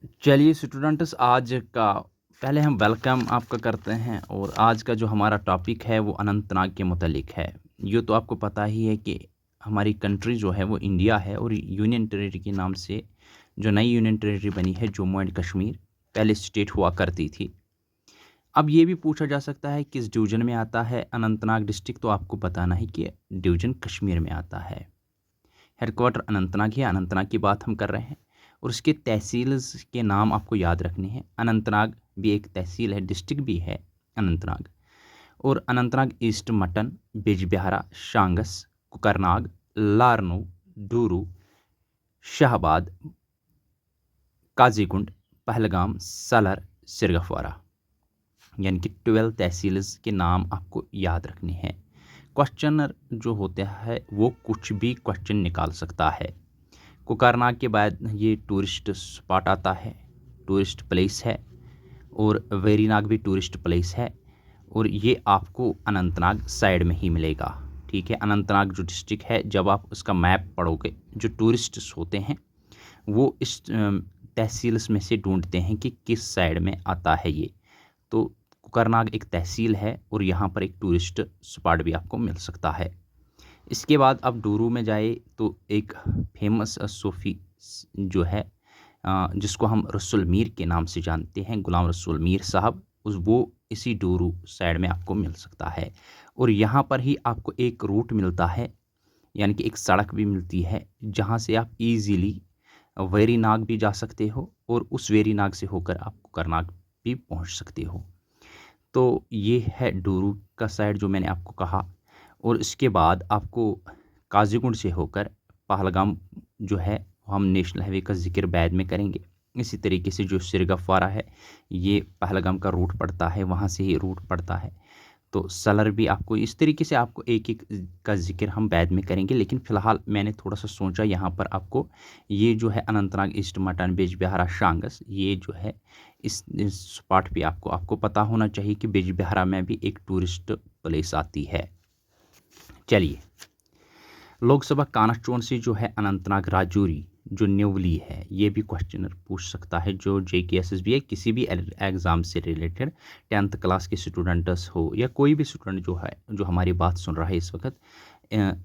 चलिए स्टूडेंट्स, आज का पहले हम वेलकम आपका करते हैं। और आज का जो हमारा टॉपिक है वो अनंतनाग के मुतालिक है। ये तो आपको पता ही है कि हमारी कंट्री जो है वो इंडिया है, और यूनियन टेरेटरी के नाम से जो नई यूनियन टेरेटरी बनी है जम्मू एंड कश्मीर, पहले स्टेट हुआ करती थी। अब ये भी पूछा जा सकता है किस डिवीज़न में आता है अनंतनाग डिस्ट्रिक्ट, तो आपको बताना है कि डिवीज़न कश्मीर में आता है। हेडक्वार्टर अनंतनाग है, अनंतनाग की बात हम कर रहे हैं। और उसके तहसील के नाम आपको याद रखने हैं। अनंतनाग भी एक तहसील है, डिस्ट्रिक्ट भी है अनंतनाग। और अनंतनाग ईस्ट मटन, बिजबिहारा, शांगस, कुकरनाग, लारनू, डूरू, शाहबाद, काजीकुंड, पहलगाम, सलर, सिरगफवारा, यानी कि 12 तहसील के नाम आपको याद रखने हैं। क्वेश्चनर जो होता है वो कुछ भी क्वेश्चन निकाल सकता है। कुकरनाग के बाद ये टूरिस्ट स्पॉट आता है, टूरिस्ट प्लेस है। और वेरीनाग भी टूरिस्ट प्लेस है। और ये आपको अनंतनाग साइड में ही मिलेगा। ठीक है, अनंतनाग जो डिस्ट्रिक्ट है, जब आप उसका मैप पढ़ोगे, जो टूरिस्ट्स होते हैं वो इस तहसील्स में से ढूंढते हैं कि किस साइड में आता है ये। तो कुकरनाग एक तहसील है, और यहाँ पर एक टूरिस्ट स्पॉट भी आपको मिल सकता है। इसके बाद अब डूरू में जाए तो एक फेमस सूफ़ी जो है, जिसको हम रसूल मीर के नाम से जानते हैं, गुलाम रसूल मीर साहब, उस वो इसी डूरू साइड में आपको मिल सकता है। और यहाँ पर ही आपको एक रूट मिलता है, यानी कि एक सड़क भी मिलती है, जहाँ से आप इजीली वेरीनाग भी जा सकते हो, और उस वेरीनाग से होकर आप कुकरनाग भी पहुँच सकते हो। तो ये है डूरू का साइड जो मैंने आपको कहा। और इसके बाद आपको काजीकुंड से होकर पहलगाम जो है, हम नेशनल हाईवे का जिक्र बाद में करेंगे। इसी तरीके से जो सिरगफवारा है, ये पहलगाम का रूट पड़ता है, वहाँ से ही रूट पड़ता है। तो सलर भी आपको इस तरीके से, आपको एक एक का जिक्र हम बाद में करेंगे। लेकिन फ़िलहाल मैंने थोड़ा सा सोचा यहाँ पर आपको ये जो है अनंतनाग ईस्ट मटन बिजबिहारा शांगस, ये जो है इस स्पॉट पे आपको आपको पता होना चाहिए कि बिजबिहारा में भी एक टूरिस्ट प्लेस आती है। चलिए, लोकसभा कॉन्स्टिट्यूंसी जो है अनंतनाग राजौरी जो न्यूवली है, ये भी क्वेश्चनर पूछ सकता है, जो JKSSB है, किसी भी एग्ज़ाम से रिलेटेड, 10th क्लास के स्टूडेंट्स हो या कोई भी स्टूडेंट जो है, जो हमारी बात सुन रहा है इस वक्त।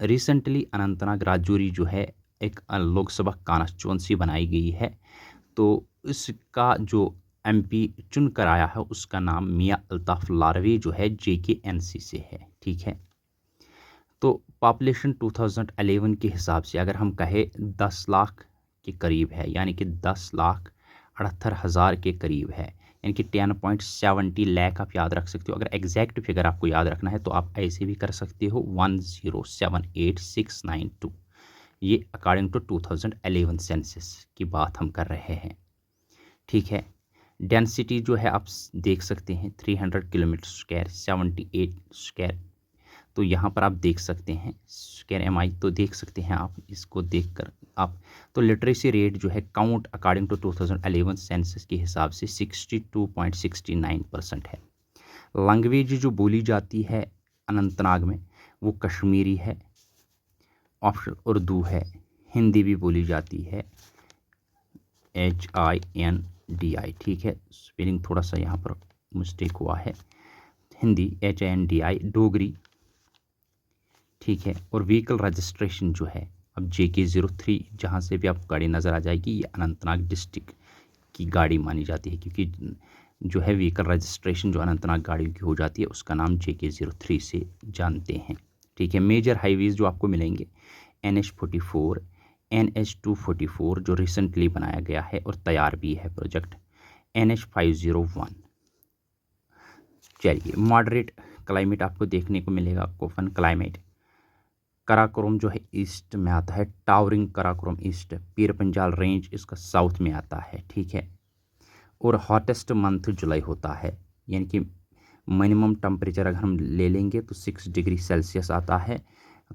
रिसेंटली अनंतनाग राजौरी जो है एक लोकसभा कॉन्स्टिट्यूंसी बनाई गई है। तो इसका जो MP चुन कर आया है, उसका नाम मियां अल्ताफ़ लारवी जो है JKNC से है। ठीक है, तो पॉपुलेशन 2011 के हिसाब से अगर हम कहें 10 लाख के करीब है, यानी कि 10,68,000 के करीब है, यानी कि 10.70 लाख आप याद रख सकते हो। अगर एग्जैक्ट फिगर आपको याद रखना है तो आप ऐसे भी कर सकते हो, 1078692। ये अकॉर्डिंग टू 2011 सेंसस की बात हम कर रहे हैं। ठीक है, डेंसिटी जो है आप देख सकते हैं 300 किलोमीटर स्क्वायर, 78 स्क्वायर। तो यहाँ पर आप देख सकते हैं स्क्वायर MI, तो देख सकते हैं आप इसको देखकर आप। तो लिटरेसी रेट जो है काउंट अकॉर्डिंग टू 2011 सेंसस के हिसाब से 62.69% है। लैंग्वेज जो बोली जाती है अनंतनाग में वो कश्मीरी है, ऑप्शन उर्दू है, हिंदी भी बोली जाती है, HINDI। ठीक है, स्पेलिंग थोड़ा सा यहाँ पर मिस्टेक हुआ है, हिंदी HINDI, डोगरी। ठीक है, और व्हीकल रजिस्ट्रेशन जो है, अब JK03 जहाँ से भी आपको गाड़ी नज़र आ जाएगी, ये अनंतनाग डिस्ट्रिक्ट की गाड़ी मानी जाती है, क्योंकि जो है व्हीकल रजिस्ट्रेशन जो अनंतनाग गाड़ियों की हो जाती है, उसका नाम JK03 से जानते हैं। ठीक है, मेजर हाईवेज़ जो आपको मिलेंगे, NH44, NH244 जो रिसेंटली बनाया गया है और तैयार भी है प्रोजेक्ट, NH501। चलिए, मॉडरेट क्लाइमेट आपको देखने को मिलेगा, कोफन क्लाइमेट। कराकोरम जो है ईस्ट में आता है, towering Karakoram east, Pir Panjal range इसका साउथ में आता है। ठीक है, और हॉटेस्ट मंथ जुलाई होता है, यानी कि मिनिमम टेम्परेचर अगर हम ले लेंगे तो 6 डिग्री सेल्सियस आता है।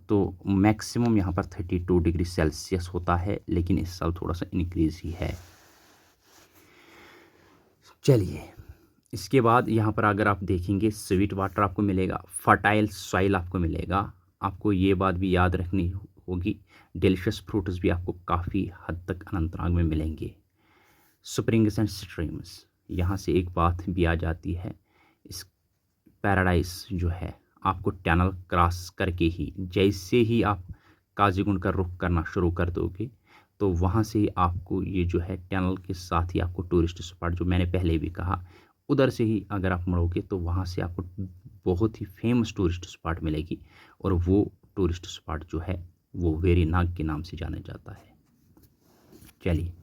तो मैक्सिमम यहाँ पर 32 डिग्री सेल्सियस होता है, लेकिन इस साल थोड़ा सा इंक्रीज ही है। चलिए, इसके बाद यहाँ पर अगर आप देखेंगे स्वीट वाटर आपको मिलेगा, फर्टाइल सॉइल आपको मिलेगा। आपको ये बात भी याद रखनी होगी, डिलीशियस फ्रूट्स भी आपको काफ़ी हद तक अनंतनाग में मिलेंगे। स्प्रिंग्स एंड स्ट्रीम्स, यहाँ से एक बात भी आ जाती है। इस पैराडाइज जो है आपको टनल क्रॉस करके ही, जैसे ही आप काजीगुंड का रुख करना शुरू कर दोगे तो वहाँ से आपको ये जो है टनल के साथ ही आपको टूरिस्ट स्पॉट, जो मैंने पहले भी कहा, उधर से ही अगर आप मुड़ोगे तो वहाँ से आपको बहुत ही फेमस टूरिस्ट स्पॉट मिलेगी। और वो टूरिस्ट स्पॉट जो है वो वेरी नाग के नाम से जाना जाता है। चलिए,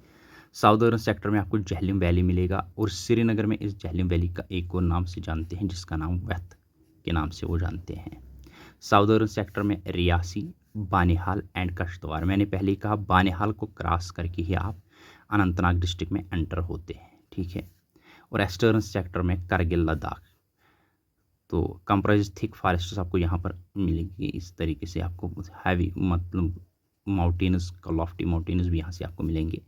साउदर्न सेक्टर में आपको झेलम वैली मिलेगा, और श्रीनगर में इस झेलम वैली का एक और नाम से जानते हैं जिसका नाम वैथ के नाम से वो जानते हैं। साउदर्न सेक्टर में रियासी, बानिहाल एंड कश्तवाड़, मैंने पहले ही कहा बानिहाल को क्रॉस करके ही आप अनंतनाग डिस्ट्रिक्ट में एंटर होते हैं, ठीक है। और ईस्टर्न सेक्टर में करगिल, लद्दाख, तो कंप्राइज थिक फॉरेस्ट्स आपको यहाँ पर मिलेंगी। इस तरीके से आपको हैवी मतलब माउंटेन्स, लॉफ्टी माउंटेन्स भी यहाँ से आपको मिलेंगे।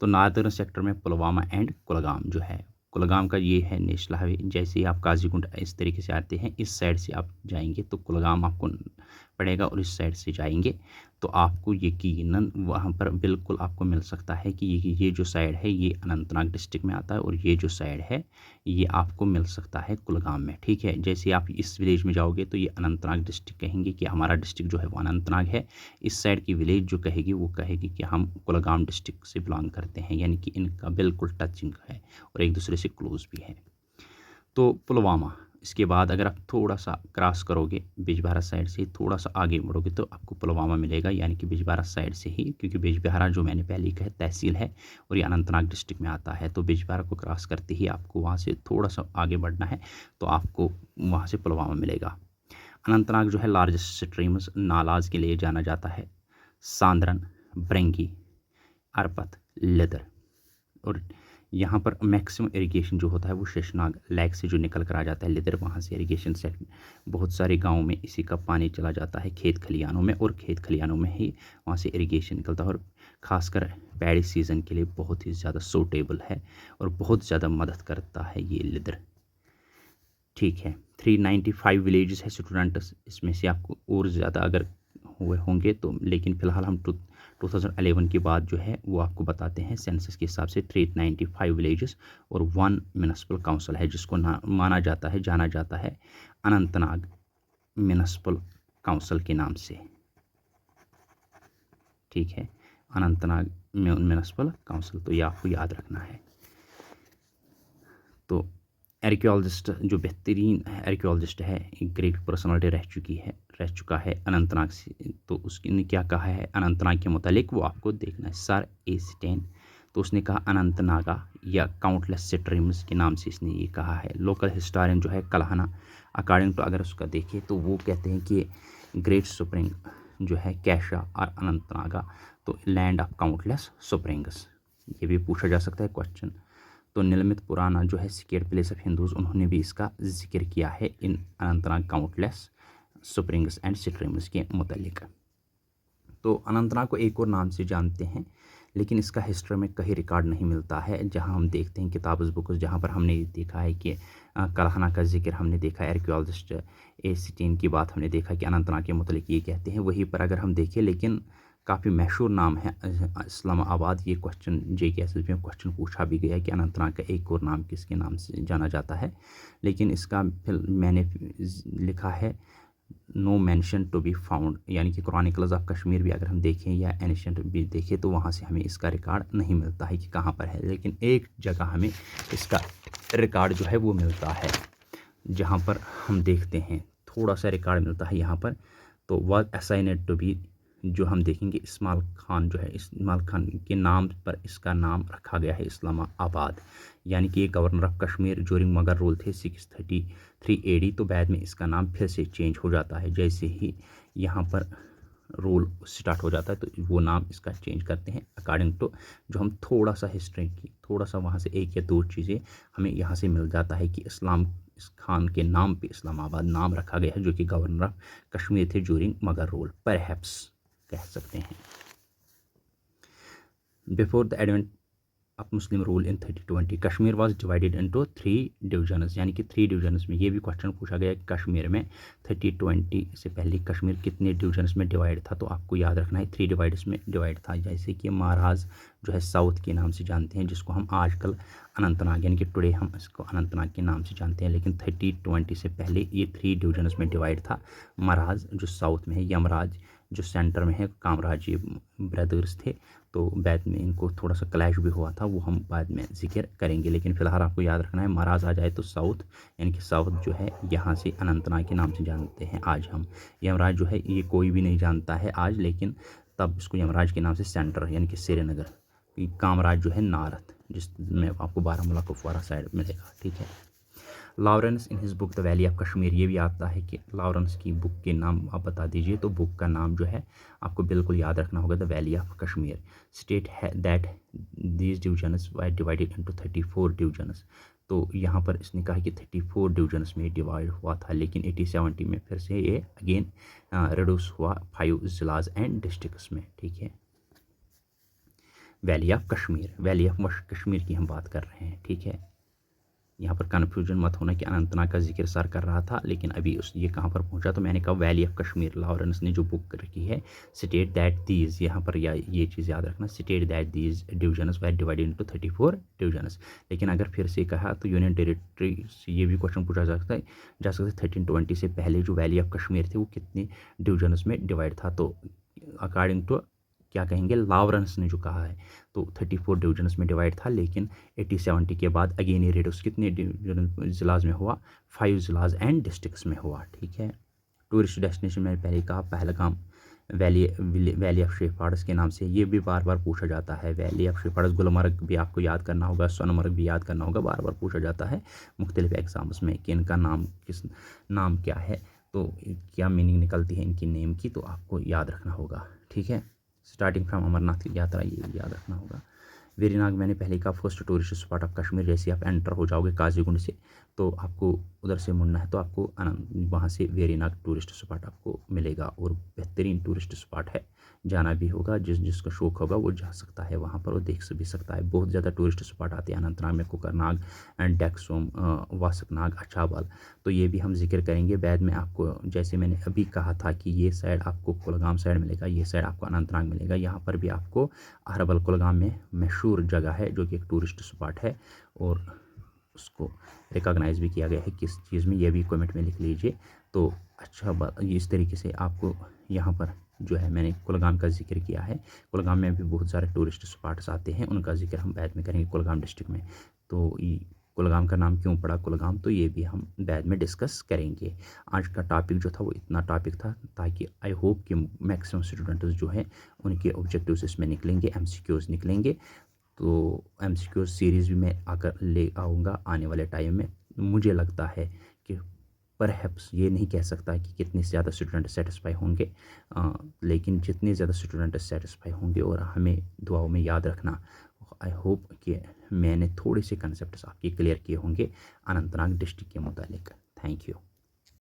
तो नॉर्दर्न सेक्टर में पुलवामा एंड कुलगाम जो है, कुलगाम का ये है नेशनल हाईवे। जैसे ही आप काजीकुंड इस तरीके से आते हैं, इस साइड से आप जाएंगे तो कुलगाम आपको पड़ेगा, और इस साइड से जाएंगे तो आपको यकीनन वहाँ पर बिल्कुल आपको मिल सकता है कि ये जो साइड है ये अनंतनाग डिस्ट्रिक्ट में आता है, और ये जो साइड है ये आपको मिल सकता है कुलगाम में, ठीक है। जैसे आप इस विलेज में जाओगे तो ये अनंतनाग डिस्ट्रिक्ट कहेंगे कि हमारा डिस्ट्रिक्ट जो है वो अनंतनाग है। इस साइड की विलेज जो कहेगी वो कहेगी कि हम कुलगाम डिस्ट्रिक्ट से बिलोंग करते हैं, यानी कि इनका बिल्कुल टचिंग है और एक दूसरे से क्लोज भी है। तो पुलवामा, इसके बाद अगर आप थोड़ा सा क्रॉस करोगे बिजबहारा साइड से, थोड़ा सा आगे बढ़ोगे तो आपको पुलवामा मिलेगा, यानी कि बिजबहारा साइड से ही, क्योंकि बिजबहारा जो मैंने पहले ही कहा तहसील है और ये अनंतनाग डिस्ट्रिक्ट में आता है। तो बिजबहारा को क्रॉस करते ही आपको वहाँ से थोड़ा सा आगे बढ़ना है तो आपको वहाँ से पुलवामा मिलेगा। अनंतनाग जो है लार्जेस्ट स्ट्रीम्स नालाज के लिए जाना जाता है, सांदरन, ब्रेंगी, अरपत, लिदर। और यहाँ पर मैक्सिमम इरिगेशन जो होता है वो शेषनाग लेक से जो निकल कर आ जाता है लिदर, वहाँ से इरिगेशन सेट बहुत सारे गाँव में इसी का पानी चला जाता है खेत खलियानों में, और खेत खलियानों में ही वहाँ से इरिगेशन निकलता है। और ख़ासकर पैडी सीज़न के लिए बहुत ही ज़्यादा सूटेबल है और बहुत ज़्यादा मदद करता है ये लिदर, ठीक है। 395 विलेजेस है स्टूडेंट्स, इसमें से आपको और ज़्यादा अगर हुए होंगे तो, लेकिन फ़िलहाल हम 2011 के बाद जो है वो आपको बताते हैं सेंसस के हिसाब से 395 विलेजेस और 1 म्युनिसिपल काउंसिल है, जिसको माना जाता है, जाना जाता है अनंतनाग म्युनिसिपल काउंसिल के नाम से, ठीक है, अनंतनाग म्युनिसिपल काउंसिल। तो ये आपको याद रखना है। तो आर्कियोलॉजिस्ट जो बेहतरीन आर्कियोलॉजिस्ट है, एक ग्रेट पर्सनालिटी रह चुका है अनंतनाग से, तो उसने क्या कहा है अनंतनाग के मुतालिक वो आपको देखना है। सर ए स्टेन, तो उसने कहा अनंतनागा या काउंटलेस स्ट्रीम्स के नाम से इसने ये कहा है। लोकल हिस्टोरियन जो है कल्हाना, अकॉर्डिंग टू अगर उसका देखें तो वो कहते हैं कि ग्रेट स्प्रिंग जो है कैशा और अनंतनागा, तो लैंड ऑफ काउंटलेस स्प्रिंग्स, ये भी पूछा जा सकता है क्वेश्चन। तो निलमित पुराना जो है सिकेड प्लेस ऑफ हिंदूज, उन्होंने भी इसका जिक्र किया है in Anantnag countless springs and streams के मुतालिक। तो अनंतनाग को एक और नाम से जानते हैं, लेकिन इसका हिस्ट्री में कहीं रिकॉर्ड नहीं मिलता है। जहां हम देखते हैं किताब बुक्स, जहां पर हमने देखा है कि कल्हाना का जिक्र हमने देखा है, आर्कियोलॉजिस्ट ए स्टेन की बात हमने देखा कि अनंतनाग के मुतालिक ये कहते हैं, वहीं पर अगर हम देखें, लेकिन काफ़ी मशहूर नाम है इस्लामाबाद। ये क्वेश्चन JKSS में क्वेश्चन पूछा भी गया कि अनंतनाग का एक और नाम किसके नाम से जाना जाता है, लेकिन इसका फिर मैंने लिखा है no mention to be found, यानी कि क्रॉनिकल्स ऑफ कश्मीर भी अगर हम देखें या एनिशेंट भी देखें तो वहाँ से हमें इसका रिकॉर्ड नहीं मिलता है कि कहाँ पर है। लेकिन एक जगह हमें इसका रिकॉर्ड जो है वो मिलता है, जहाँ पर हम देखते हैं थोड़ा सा रिकॉर्ड मिलता है यहाँ पर। तो वाज असाइनेड टू बी, जो हम देखेंगे इस्माइल खान जो है, इस्माइल खान के नाम पर इसका नाम रखा गया है इस्लामाबाद, यानी कि ये गवर्नर ऑफ कश्मीर ज्यूरिंग मगर रूल थे 633 AD। तो बाद में इसका नाम फिर से चेंज हो जाता है, जैसे ही यहाँ पर रूल स्टार्ट हो जाता है तो वो नाम इसका चेंज करते हैं अकॉर्डिंग टू जो हम थोड़ा सा हिस्ट्री की, थोड़ा सा वहाँ से एक या दो चीज़ें हमें यहाँ से मिल जाता है कि इस खान के नाम पे इस्लामाबाद नाम रखा गया है, जो कि गवर्नर ऑफ कश्मीर थे ज्यूरिंग मगर रूल, परहैप्स कह सकते हैं। Before the advent of Muslim rule in 3020 Kashmir was divided into 3 divisions, यानी कि 3 डिवीजन्स में, ये भी क्वेश्चन पूछा गया कि कश्मीर में 3020 से पहले कश्मीर कितने डिवीजन्स में डिवाइड था, तो आपको याद रखना है 3 डिवाइड्स में डिवाइड था, जैसे कि महाराज, जो है साउथ के नाम से जानते हैं, जिसको हम आजकल अनंतनाग यानी कि टुडे हम इसको अनंतनाग के नाम से जानते हैं। लेकिन 3020 से पहले ये 3 डिवीजन्स में डिवाइड था। मराज जो साउथ में है, यमराज जो सेंटर में है, कामराज ये ब्रदर्स थे। तो बाद में इनको थोड़ा सा क्लैश भी हुआ था, वो हम बाद में जिक्र करेंगे। लेकिन फिलहाल आपको याद रखना है, मराज आ जाए तो साउथ यानी कि साउथ जो है यहाँ से अनंतनाग के नाम से जानते हैं आज हम। यमराज जो है ये कोई भी नहीं जानता है आज, लेकिन तब इसको यमराज के नाम से सेंटर यानी कि श्रीनगर। कामराज जो है नारद, जिसमें आपको बारामूला कुपवारा साइड मिलेगा, ठीक है। Lawrence in his book the valley of Kashmir, ये भी आता है कि लॉरेंस की बुक के नाम आप बता दीजिए। तो बुक का नाम जो है आपको बिल्कुल याद रखना होगा, the valley of Kashmir. State है that these divisions were divided into 34 divisions. तो यहाँ पर इसने कहा कि 34 डिविजन्स में डिवाइड हुआ था, लेकिन 80-70 में फिर से ये अगेन रिड्यूस हुआ 5 जिलाज एंड डिस्ट्रिक्ट्स में, ठीक है। Valley of Kashmir, valley of Kashmir की हम बात कर रहे हैं, ठीक है। यहाँ पर कन्फ्यूजन मत होना कि अनंतनाग का जिक्र सर कर रहा था, लेकिन अभी उस ये कहाँ पर पहुँचा, तो मैंने कहा वैली ऑफ कश्मीर। लॉरेंस ने जो बुक रखी है, स्टेट दैट दीज, यहाँ पर या ये चीज़ याद रखना, state that these divisions were divided into 34 divisions. लेकिन अगर फिर से कहा तो यूनियन टेरिटरी से ये भी क्वेश्चन पूछा जा सकता है 1320 से पहले जो वैली ऑफ कश्मीर थे वो कितने डिविजन्स में डिवाइड था। तो अकॉर्डिंग टू क्या कहेंगे, लॉरेंस ने जो कहा है तो 34 डिविजन्स में डिवाइड था, लेकिन 80-70 के बाद अगेन ये रेडियस कितने जिलाज में हुआ, 5 जिलाज एंड डिस्ट्रिक्ट्स में हुआ, ठीक है। टूरिस्ट डेस्टिनेशन मैंने पहले कहा पहलगाम, वैली ऑफ शेफार्ड्स के नाम से ये भी बार बार पूछा जाता है। वैली ऑफ शेफार्ड्स, गुलमर्ग भी आपको याद करना होगा, सोनमर्ग भी याद करना होगा, बार बार पूछा जाता है मुख्तलिफ एग्जाम्स में कि इनका नाम नाम क्या है, तो क्या मीनिंग निकलती है इनकी नेम की, तो आपको याद रखना होगा, ठीक है। स्टार्टिंग फ्रॉम अमरनाथ की यात्रा, ये याद रखना होगा। वेरीनाग मैंने पहले कहा first tourist spot of Kashmir. जैसे आप एंटर हो जाओगे काजीगुंड से, तो आपको उधर से मुड़ना है, तो आपको वहाँ से वेरीनाग टूरिस्ट स्पॉट आपको मिलेगा, और बेहतरीन टूरिस्ट स्पॉट है, जाना भी होगा। जिसका शौक होगा वो जा सकता है वहाँ पर, वो देख भी सकता है। बहुत ज़्यादा टूरिस्ट स्पॉट आते हैं अनंतनाग में, कुकरनाग एंड डेक्सोम, वासकनाग, अछाबल, तो ये भी हम जिक्र करेंगे बाद में। आपको जैसे मैंने अभी कहा था कि ये साइड आपको कुलगाम साइड मिलेगा, ये साइड आपको अनंतनाग मिलेगा। यहाँ पर भी आपको अहरबल कुलगाम में मशहूर जगह है जो कि एक टूरिस्ट स्पॉट है, और उसको रिकॉग्नाइज भी किया गया है किस चीज़ में, ये भी कमेंट में लिख लीजिए। तो अच्छा, इस तरीके से आपको यहाँ पर जो है मैंने कुलगाम का जिक्र किया है। कुलगाम में भी बहुत सारे टूरिस्ट स्पॉट्स आते हैं, उनका जिक्र हम बाद में करेंगे कुलगाम डिस्ट्रिक्ट में। तो कुलगाम का नाम क्यों पड़ा कुलगाम, तो ये भी हम बाद में डिस्कस करेंगे। आज का टॉपिक जो था वो इतना टॉपिक था, ताकि आई होप कि मैक्सिमम स्टूडेंट्स जो हैं उनके ऑब्जेक्टिव्स इसमें निकलेंगे, MCQs निकलेंगे। तो MCQ सीरीज़ भी मैं आकर ले आऊँगा आने वाले टाइम में। मुझे लगता है कि परहैप्स ये नहीं कह सकता कि कितने ज़्यादा स्टूडेंट सेटिस्फाई होंगे, लेकिन जितने ज़्यादा स्टूडेंट सेटिस्फाई होंगे और हमें दुआओं में याद रखना। आई होप कि मैंने थोड़े से कंसेप्ट्स आपके क्लियर किए होंगे अनंतनाग डिस्ट्रिक्ट के मुतालिक। Thank you.